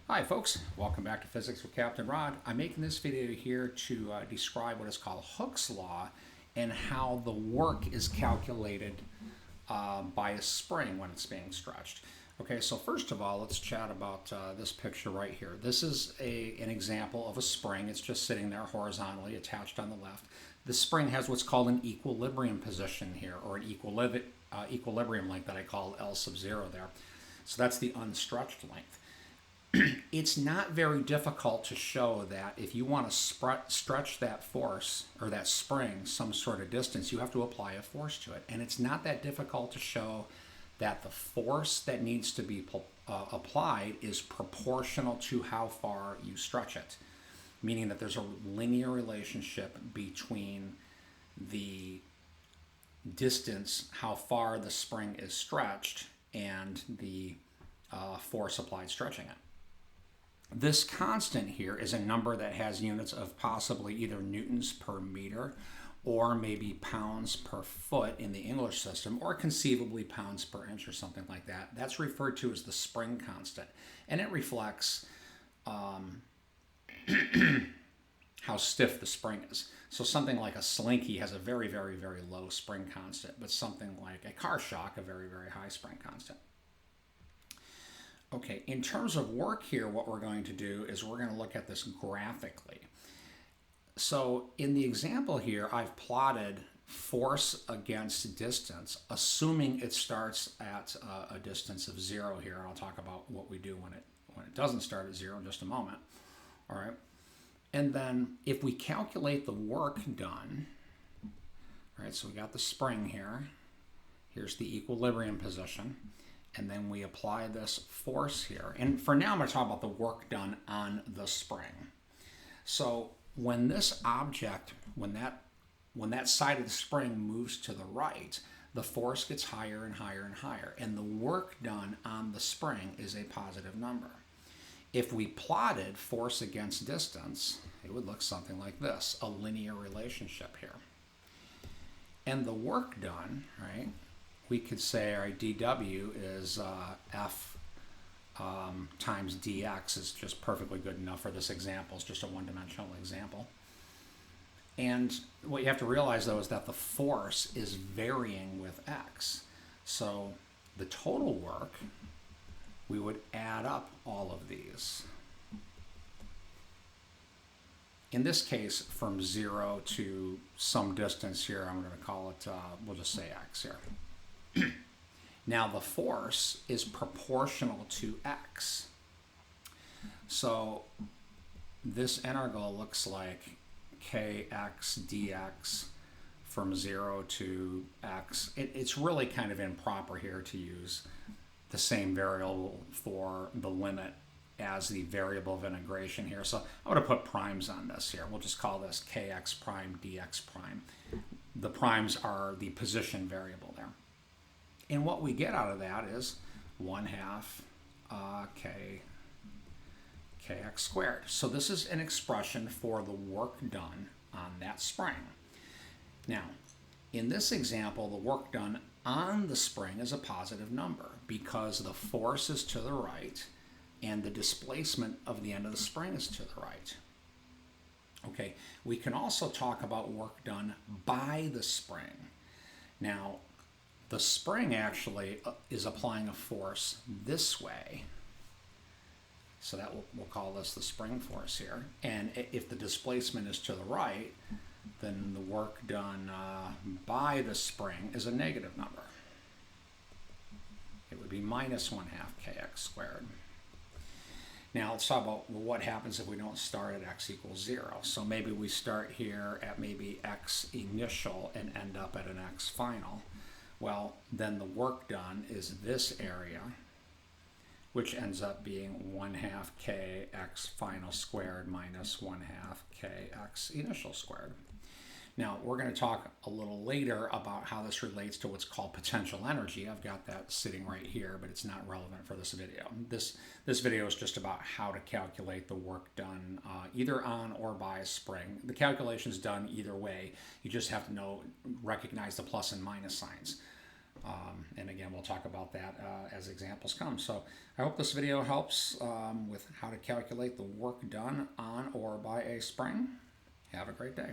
Hi folks, welcome back to Physics with Captain Rod. I'm making this video here to describe what is called Hooke's Law and how the work is calculated by a spring when it's being stretched. Okay, so first of all, let's chat about this picture right here. This is an example of a spring. It's just sitting there horizontally attached on the left. The spring has what's called an equilibrium position here, or an equilibrium length that I call L sub 0 there. So that's the unstretched length. It's not very difficult to show that if you want to stretch that force or that spring some sort of distance, you have to apply a force to it. And it's not that difficult to show that the force that needs to be applied is proportional to how far you stretch it, meaning that there's a linear relationship between the distance, how far the spring is stretched, and the force applied stretching it. This constant here is a number that has units of possibly either newtons per meter or maybe pounds per foot in the English system, or conceivably pounds per inch or something like that. That's referred to as the spring constant, and it reflects how stiff the spring is. So something like a slinky has a very, very, very low spring constant, but something like a car shock, a very, very high spring constant. Okay, in terms of work here, what we're going to do is we're going to look at this graphically. So in the example here, I've plotted force against distance, assuming it starts at a distance of 0 here. And I'll talk about what we do when it doesn't start at 0 in just a moment. All right. And then if we calculate the work done, all right, so we got the spring here. Here's the equilibrium position. And then we apply this force here. And for now, I'm going to talk about the work done on the spring. So when this object, when that side of the spring moves to the right, the force gets higher and higher and higher. And the work done on the spring is a positive number. If we plotted force against distance, it would look something like this, a linear relationship here. And the work done, right, we could say our dW is F times dx is just perfectly good enough for this example. It's just a one-dimensional example. And what you have to realize, though, is that the force is varying with x. So the total work, we would add up all of these. In this case, from 0 to some distance here, I'm going to call it, we'll just say x here. Now the force is proportional to x. So this integral looks like kx dx from 0 to x. It's really kind of improper here to use the same variable for the limit as the variable of integration here. So I'm going to put primes on this here. We'll just call this kx prime dx prime. The primes are the position variable there. And what we get out of that is 1/2 kx squared. So this is an expression for the work done on that spring. Now, in this example, the work done on the spring is a positive number because the force is to the right and the displacement of the end of the spring is to the right. Okay, we can also talk about work done by the spring. Now, the spring actually is applying a force this way. So that we'll call this the spring force here. And if the displacement is to the right, then the work done by the spring is a negative number. It would be minus 1/2 kx squared. Now let's talk about what happens if we don't start at x equals 0. So maybe we start here at maybe x initial and end up at an x final. Well, then the work done is this area, which ends up being 1/2 kx final squared minus 1/2 kx initial squared. Now, we're going to talk a little later about how this relates to what's called potential energy. I've got that sitting right here, but it's not relevant for this video. This video is just about how to calculate the work done either on or by a spring. The calculation's done either way. You just have to recognize the plus and minus signs. And again, we'll talk about that as examples come. So I hope this video helps with how to calculate the work done on or by a spring. Have a great day.